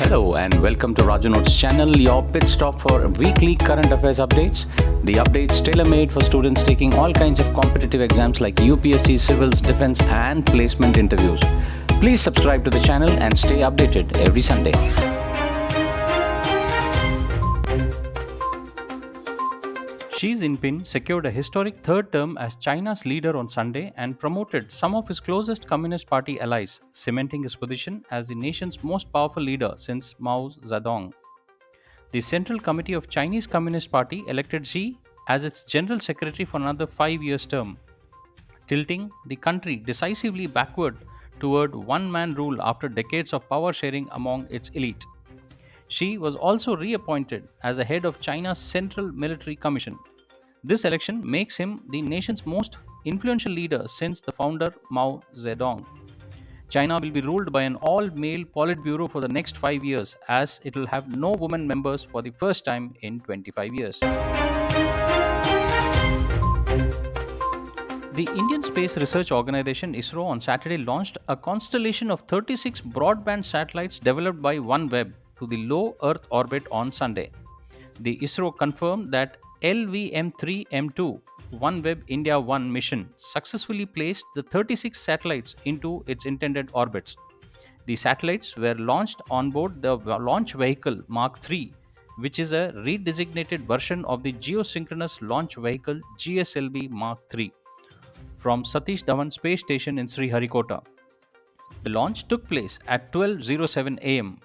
Hello and welcome to Raju Notes channel, your pit stop for weekly current affairs updates. The updates tailor-made for students taking all kinds of competitive exams like UPSC, civils, defense and placement interviews. Please subscribe to the channel and stay updated every Sunday. Xi Jinping secured a historic third term as China's leader on Sunday and promoted some of his closest Communist Party allies, cementing his position as the nation's most powerful leader since Mao Zedong. The Central Committee of Chinese Communist Party elected Xi as its general secretary for another 5-year term, tilting the country decisively backward toward one-man rule after decades of power sharing among its elite. Xi was also reappointed as the head of China's Central Military Commission. This election makes him the nation's most influential leader since the founder Mao Zedong. China will be ruled by an all-male Politburo for the next 5 years, as it will have no women members for the first time in 25 years. The Indian Space Research Organization ISRO on Saturday launched a constellation of 36 broadband satellites developed by OneWeb to the low Earth orbit on Sunday. The ISRO confirmed that LVM-3M2 OneWeb India 1 mission successfully placed the 36 satellites into its intended orbits. The satellites were launched on board the launch vehicle Mark III, which is a redesignated version of the geosynchronous launch vehicle GSLV Mark III, from Satish Dhawan Space Station in Sriharikota. The launch took place at 12:07 am.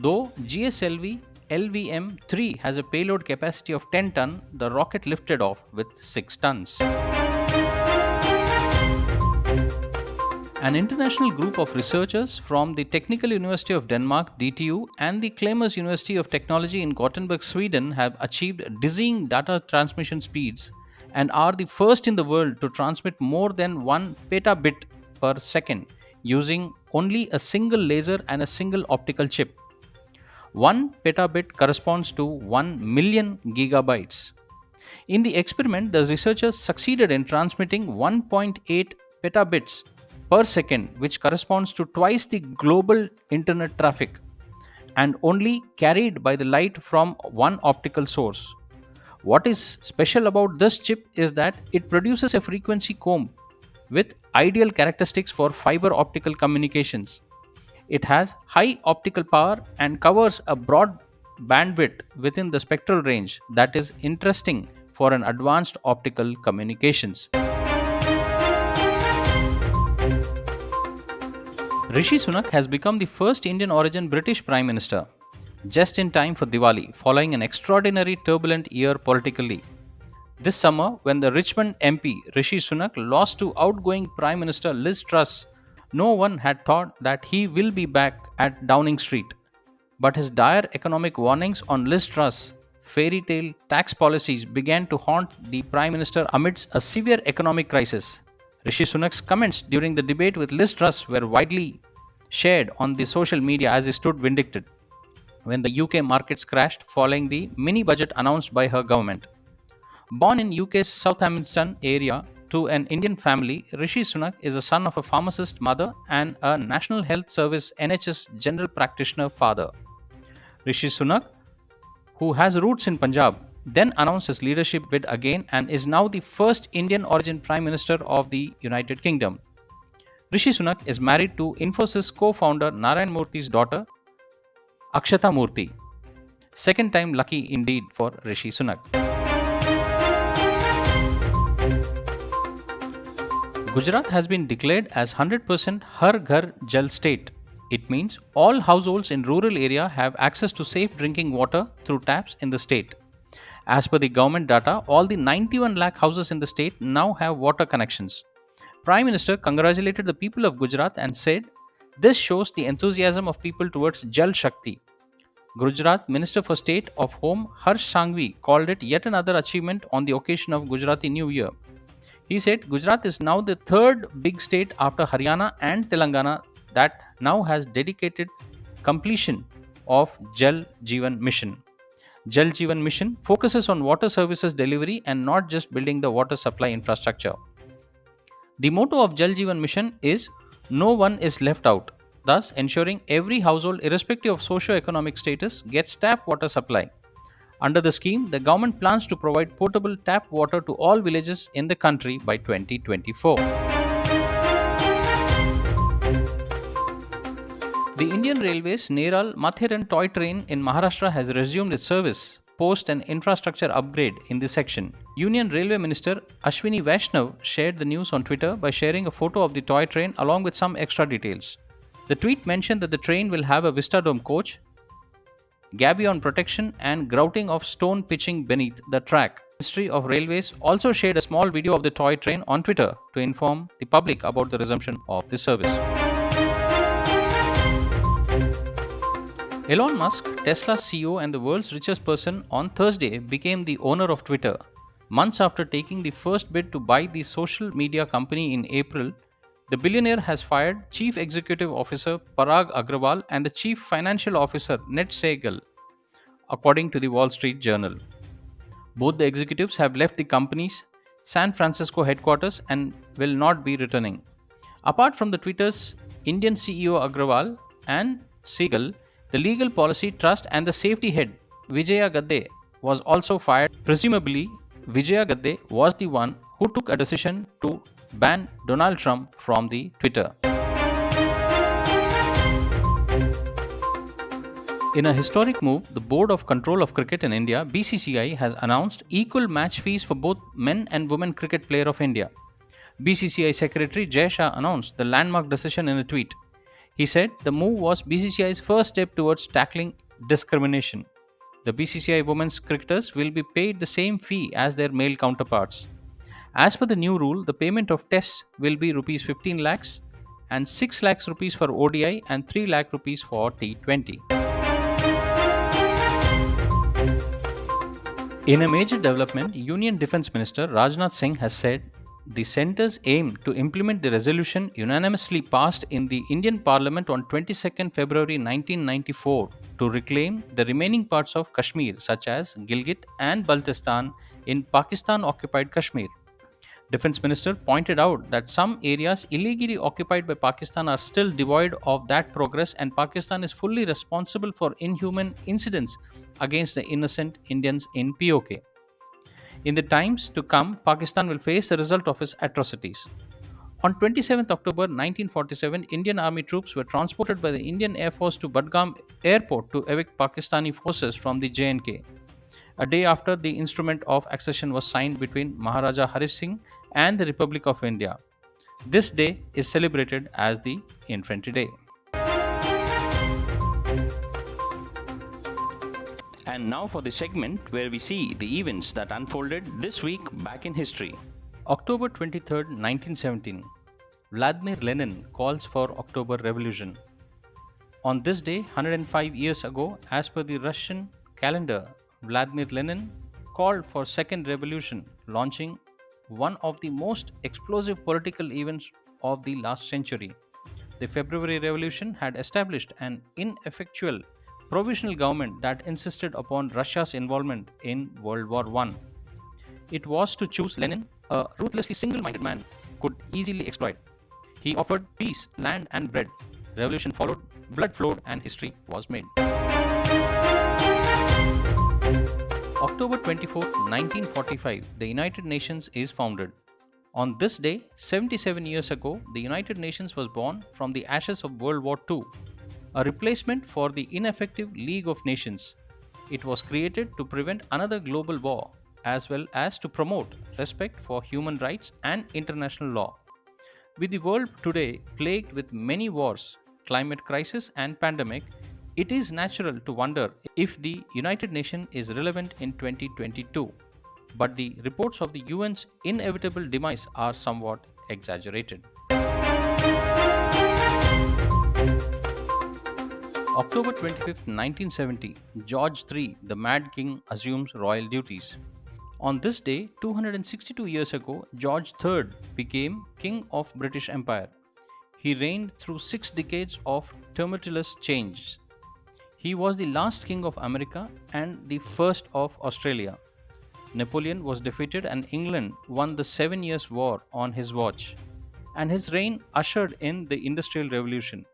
Though GSLV LVM-3 has a payload capacity of 10 tons, the rocket lifted off with 6 tons. An international group of researchers from the Technical University of Denmark (DTU) and the Chalmers University of Technology in Gothenburg, Sweden have achieved dizzying data transmission speeds and are the first in the world to transmit more than 1 petabit per second using only a single laser and a single optical chip. 1 petabit corresponds to 1 million gigabytes. In the experiment, the researchers succeeded in transmitting 1.8 petabits per second, which corresponds to twice the global internet traffic, and only carried by the light from one optical source. What is special about this chip is that it produces a frequency comb with ideal characteristics for fiber optical communications. It has high optical power and covers a broad bandwidth within the spectral range that is interesting for an advanced optical communications. Rishi Sunak has become the first Indian origin British Prime Minister, just in time for Diwali, following an extraordinary turbulent year politically. This summer, when the Richmond MP Rishi Sunak lost to outgoing Prime Minister Liz Truss, no one had thought that he will be back at Downing Street. But his dire economic warnings on Liz Truss' fairy tale tax policies began to haunt the Prime Minister amidst a severe economic crisis. Rishi Sunak's comments during the debate with Liz Truss were widely shared on the social media as he stood vindicted when the UK markets crashed following the mini budget announced by her government. Born in UK's Southampton area to an Indian family, Rishi Sunak is a son of a pharmacist mother and a National Health Service NHS general practitioner father. Rishi Sunak, who has roots in Punjab, then announced his leadership bid again and is now the first Indian origin Prime Minister of the United Kingdom. Rishi Sunak is married to Infosys co-founder Narayan Murthy's daughter, Akshata Murthy. Second time lucky indeed for Rishi Sunak. Gujarat has been declared as 100% Har Ghar Jal state. It means all households in rural area have access to safe drinking water through taps in the state. As per the government data, all the 91 lakh houses in the state now have water connections. Prime Minister congratulated the people of Gujarat and said, "This shows the enthusiasm of people towards Jal Shakti." Gujarat Minister for State of Home Harsh Sanghvi called it yet another achievement on the occasion of Gujarati New Year. He said Gujarat is now the third big state after Haryana and Telangana that now has dedicated completion of Jal Jeevan Mission. Jal Jeevan Mission focuses on water services delivery and not just building the water supply infrastructure. The motto of Jal Jeevan Mission is "No one is left out." thus ensuring every household, irrespective of socio-economic status, gets tap water supply. Under the scheme, the government plans to provide potable tap water to all villages in the country by 2024. The Indian Railways Neral Mathiran toy train in Maharashtra has resumed its service post an infrastructure upgrade in this section. Union Railway Minister Ashwini Vaishnav shared the news on Twitter by sharing a photo of the toy train along with some extra details. The tweet mentioned that the train will have a Vistadome coach, gabion protection, and grouting of stone pitching beneath the track. The Ministry of Railways also shared a small video of the toy train on Twitter to inform the public about the resumption of the service. Elon Musk, Tesla's CEO and the world's richest person, on Thursday became the owner of Twitter. Months after taking the first bid to buy the social media company in April, the billionaire has fired Chief Executive Officer Parag Agrawal and the Chief Financial Officer Ned Segal, according to the Wall Street Journal. Both the executives have left the company's San Francisco headquarters and will not be returning. Apart from the Twitter's Indian CEO Agrawal and Segal, the legal policy trust and the safety head Vijaya Gadde was also fired. Presumably, Vijaya Gadde was the one who took a decision to ban Donald Trump from the Twitter. In a historic move, the Board of Control of Cricket in India (BCCI) has announced equal match fees for both men and women cricket player of India. BCCI Secretary Jay Shah announced the landmark decision in a tweet. He said the move was BCCI's first step towards tackling discrimination. The BCCI women's cricketers will be paid the same fee as their male counterparts. As per the new rule, the payment of tests will be Rs 15 lakhs and 6 lakhs rupees for ODI and 3 lakh rupees for T20. In a major development, Union Defence Minister Rajnath Singh has said the centre's aim to implement the resolution unanimously passed in the Indian Parliament on 22nd February 1994 to reclaim the remaining parts of Kashmir such as Gilgit and Baltistan in Pakistan-occupied Kashmir. Defence Minister pointed out that some areas illegally occupied by Pakistan are still devoid of that progress and Pakistan is fully responsible for inhuman incidents against the innocent Indians in POK. In the times to come, Pakistan will face the result of its atrocities. On 27th October 1947, Indian Army troops were transported by the Indian Air Force to Budgam Airport to evict Pakistani forces from the J&K. A day after, the instrument of accession was signed between Maharaja Hari Singh and the Republic of India. This day is celebrated as the Infantry Day. And now for the segment where we see the events that unfolded this week back in history. October 23, 1917. Vladimir Lenin calls for October Revolution. On this day, 105 years ago, as per the Russian calendar, Vladimir Lenin called for Second Revolution, launching one of the most explosive political events of the last century. The February Revolution had established an ineffectual provisional government that insisted upon Russia's involvement in World War I. It was to choose Lenin, a ruthlessly single-minded man, could easily exploit. He offered peace, land and bread. Revolution followed, blood flowed and history was made. October 24, 1945, the United Nations is founded. On this day, 77 years ago, the United Nations was born from the ashes of World War II, a replacement for the ineffective League of Nations. It was created to prevent another global war, as well as to promote respect for human rights and international law. With the world today plagued with many wars, climate crisis and pandemic, it is natural to wonder if the United Nations is relevant in 2022. But the reports of the UN's inevitable demise are somewhat exaggerated. October 25, 1970, George III, the Mad King, assumes royal duties. On this day, 262 years ago, George III became King of British Empire. He reigned through 6 decades of tumultuous change. He was the last king of America and the first of Australia. Napoleon was defeated and England won the 7 Years' War on his watch, and his reign ushered in the Industrial Revolution.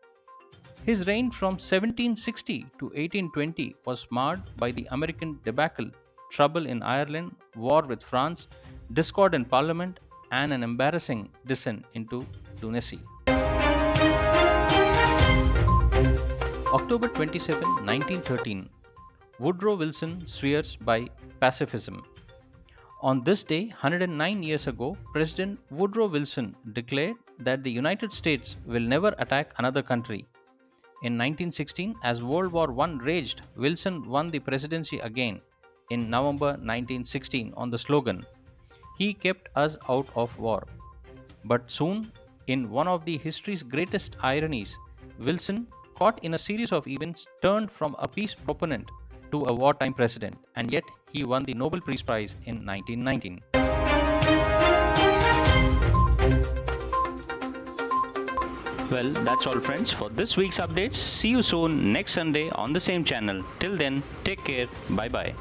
His reign from 1760 to 1820 was marred by the American debacle, trouble in Ireland, war with France, discord in Parliament, and an embarrassing descent into lunacy. October 27, 1913. Woodrow Wilson swears by pacifism. On this day, 109 years ago, President Woodrow Wilson declared that the United States will never attack another country. In 1916, as World War I raged, Wilson won the presidency again in November 1916 on the slogan, "He kept us out of war." But soon, in one of the history's greatest ironies, Wilson, caught in a series of events, turned from a peace proponent to a wartime president, and yet he won the Nobel Peace Prize in 1919. Well, that's all, friends, for this week's updates. See you soon next Sunday on the same channel. Till then, take care. Bye bye.